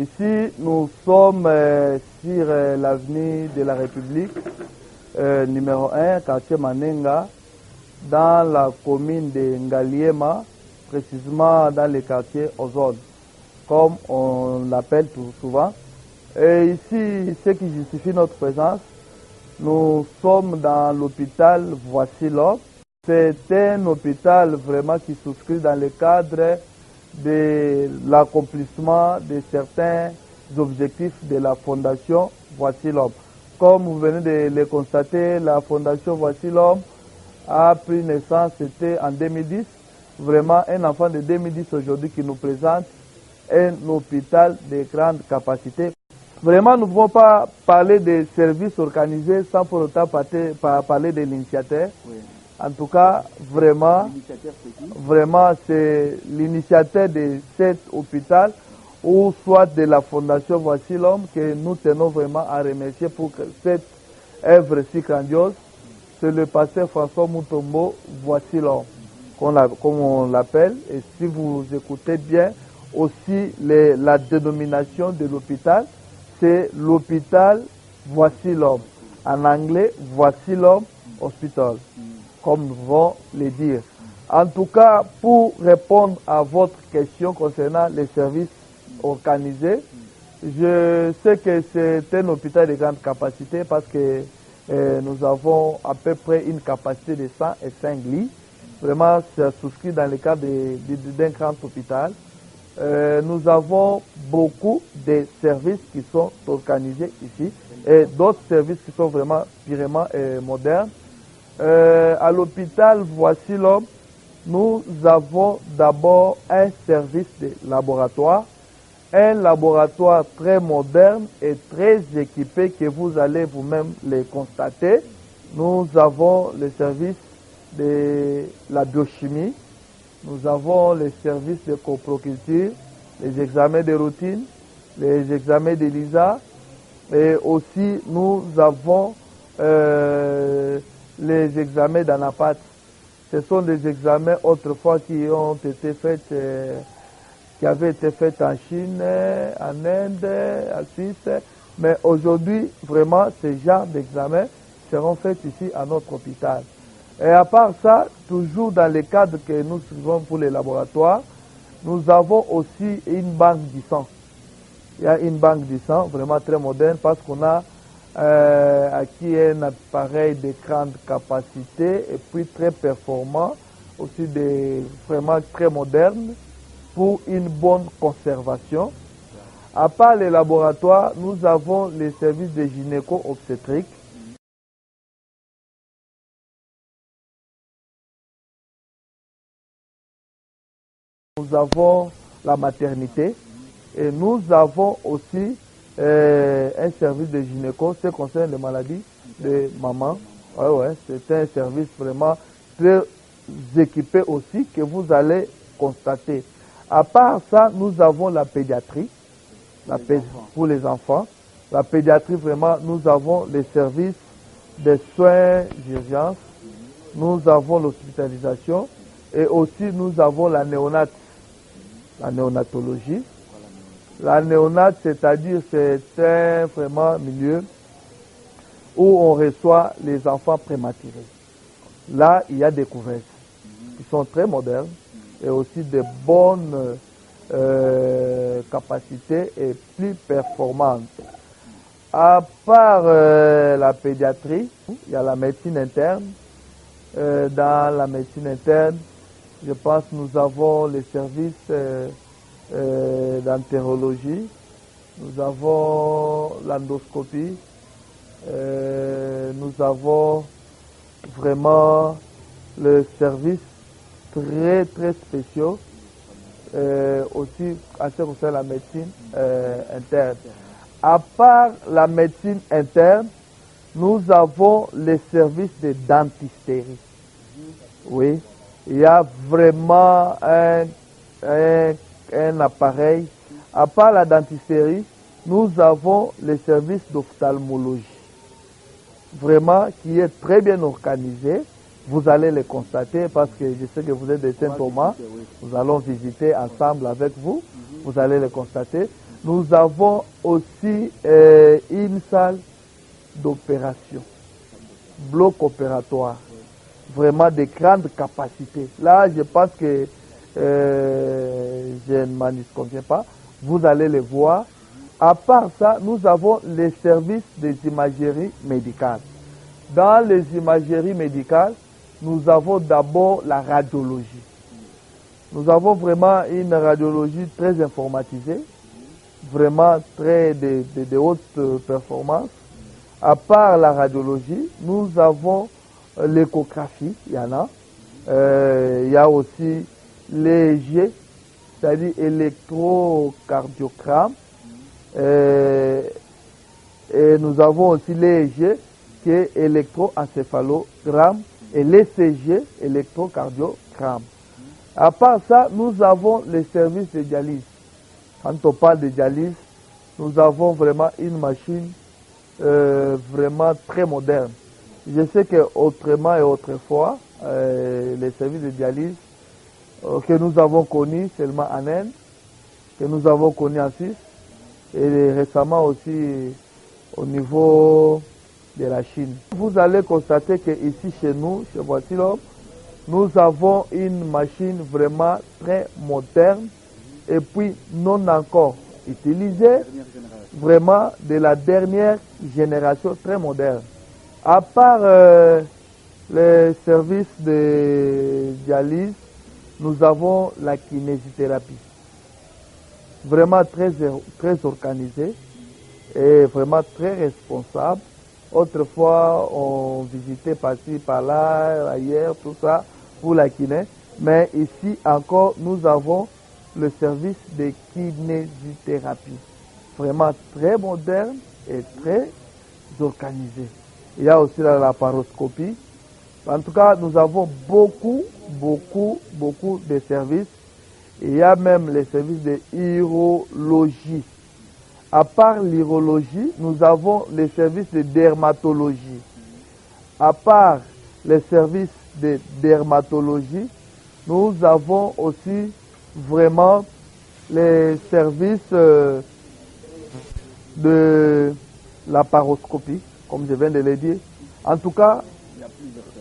Ici, nous sommes sur l'avenue de la République, numéro 1, quartier Manenga, dans la commune de Ngaliema, précisément dans le quartier Ozone, comme on l'appelle tout souvent. Et ici, ce qui justifie notre présence, nous sommes dans l'hôpital Voici l'Homme. C'est un hôpital vraiment qui souscrit dans le cadre de l'accomplissement de certains objectifs de la Fondation Voici l'Homme. Comme vous venez de le constater, la Fondation Voici l'Homme a pris naissance, c'était en 2010. Vraiment un enfant de 2010 aujourd'hui qui nous présente un hôpital de grande capacité. Vraiment, nous ne pouvons pas parler des services organisés sans pour autant parler de l'initiateur. Oui. En tout cas, vraiment, c'est l'initiateur de cet hôpital ou soit de la Fondation Voici l'Homme que nous tenons vraiment à remercier pour que cette œuvre si grandiose. C'est le pasteur François Mutombo Voici l'Homme, comme on l'appelle. Et si vous écoutez bien, aussi la dénomination de l'hôpital, c'est l'hôpital Voici l'Homme. En anglais, Voici l'Homme Hospital, comme nous vont le dire. En tout cas, pour répondre à votre question concernant les services organisés, je sais que c'est un hôpital de grande capacité parce que nous avons à peu près une capacité de 105 lits. Vraiment, c'est souscrit dans le cadre d'un grand hôpital. Nous avons beaucoup de services qui sont organisés ici et d'autres services qui sont vraiment purement modernes. À l'hôpital Voici l'Homme, nous avons d'abord un service de laboratoire, un laboratoire très moderne et très équipé que vous allez vous-même le constater. Nous avons le service de la biochimie, nous avons les services de coproculture, les examens de routine, les examens d'ELISA et aussi nous avons les examens d'anapath. Ce sont des examens autrefois qui ont été faits, qui avaient été faits en Chine, en Inde, en Suisse, mais aujourd'hui, vraiment, ces genres d'examens seront faits ici à notre hôpital. Et à part ça, toujours dans le cadre que nous suivons pour les laboratoires, nous avons aussi une banque du sang. Il y a une banque du sang vraiment très moderne parce qu'on a acquis un appareil de grande capacité et puis très performant, aussi vraiment très moderne pour une bonne conservation. À part les laboratoires, nous avons les services de gynéco-obstétrique. Nous avons la maternité et nous avons aussi un service de gynéco, ce qui concerne les maladies de maman. C'est un service vraiment très équipé aussi que vous allez constater. À part ça, nous avons la pédiatrie pour les enfants. La pédiatrie, vraiment, nous avons les services de soins d'urgence, nous avons l'hospitalisation et aussi nous avons la néonatologie. La néonate, c'est-à-dire c'est un vraiment milieu où on reçoit les enfants prématurés. Là, il y a des couvertes qui sont très modernes et aussi de bonnes capacités et plus performantes. À part la pédiatrie, il y a la médecine interne. Dans la médecine interne, je pense que nous avons les services d'entérologie, nous avons l'endoscopie, nous avons vraiment le service très très spéciaux aussi à ce qui concerne la médecine interne. À part la médecine interne, nous avons les services de dentisterie. Oui, il y a vraiment un appareil. À part la dentisterie, nous avons les services d'ophtalmologie. Vraiment, qui est très bien organisé. Vous allez le constater parce que je sais que vous êtes de Saint-Thomas. Nous allons visiter ensemble avec vous. Vous allez le constater. Nous avons aussi une salle d'opération, bloc opératoire, vraiment de grandes capacités. Là, je pense que je ne m'en conviens pas. Vous allez le voir. À part ça, nous avons les services des imageries médicales. Dans les imageries médicales, nous avons d'abord la radiologie. Nous avons vraiment une radiologie très informatisée, vraiment très de haute performance. À part la radiologie, nous avons l'échographie, il y en a. Il y a aussi l'EEG, c'est-à-dire électrocardiogramme. Et nous avons aussi l'EEG qui est électroencéphalogramme et l'ECG, électrocardiogramme. À part ça, nous avons les services de dialyse. Quand on parle de dialyse, nous avons vraiment une machine vraiment très moderne. Je sais qu'autrement et autrefois, les services de dialyse que nous avons connus seulement en Inde, que nous avons connus en Suisse, et récemment aussi au niveau de la Chine. Vous allez constater qu'ici chez nous, chez Voici-l'Homme, nous avons une machine vraiment très moderne et puis non encore utilisée, vraiment de la dernière génération, très moderne. À part les services de dialyse, nous avons la kinésithérapie, vraiment très organisée et vraiment très responsable. Autrefois, on visitait par-ci, par-là, ailleurs, tout ça, pour la kiné. Mais ici encore, nous avons le service de kinésithérapie. Vraiment très moderne et très organisé. Il y a aussi la laparoscopie. En tout cas, nous avons beaucoup de services. Il y a même les services de urologie. À part l'urologie, nous avons les services de dermatologie. À part les services de dermatologie, nous avons aussi vraiment les services de laparoscopie, comme je viens de le dire. En tout cas,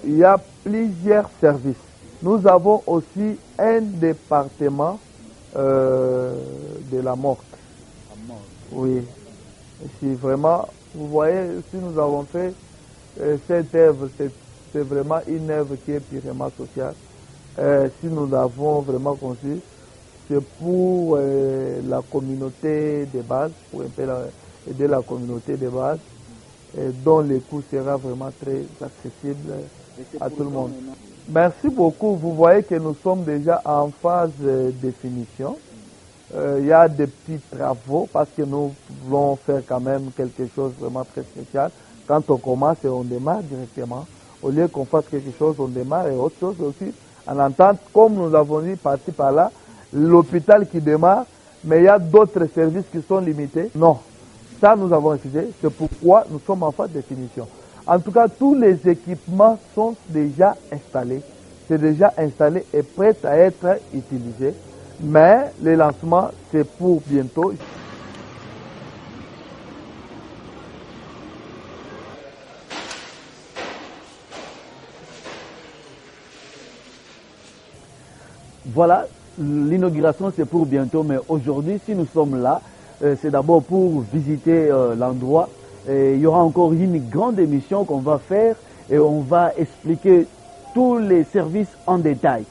il y a plusieurs services. Nous avons aussi un département de la morgue. Oui. Si vraiment, vous voyez, si nous avons fait cette œuvre, c'est vraiment une œuvre qui est purement sociale. Si nous l'avons vraiment conçue, c'est pour la communauté de base, pour un peu aider la communauté de base, dont le coût sera vraiment très accessible à tout le monde. Merci beaucoup. Vous voyez que nous sommes déjà en phase de finition. Il y a des petits travaux parce que nous voulons faire quand même quelque chose de vraiment très spécial. Quand on commence et on démarre directement, au lieu qu'on fasse quelque chose, on démarre et autre chose aussi. En entente, comme nous avons dit par-ci par-là, l'hôpital qui démarre, mais il y a d'autres services qui sont limités. Non, ça nous avons refusé. C'est pourquoi nous sommes en phase de finition. En tout cas, tous les équipements sont déjà installés. C'est déjà installé et prêt à être utilisé. Mais le lancement, c'est pour bientôt. Voilà, l'inauguration, c'est pour bientôt. Mais aujourd'hui, si nous sommes là, c'est d'abord pour visiter l'endroit. Il y aura encore une grande émission qu'on va faire et on va expliquer tous les services en détail.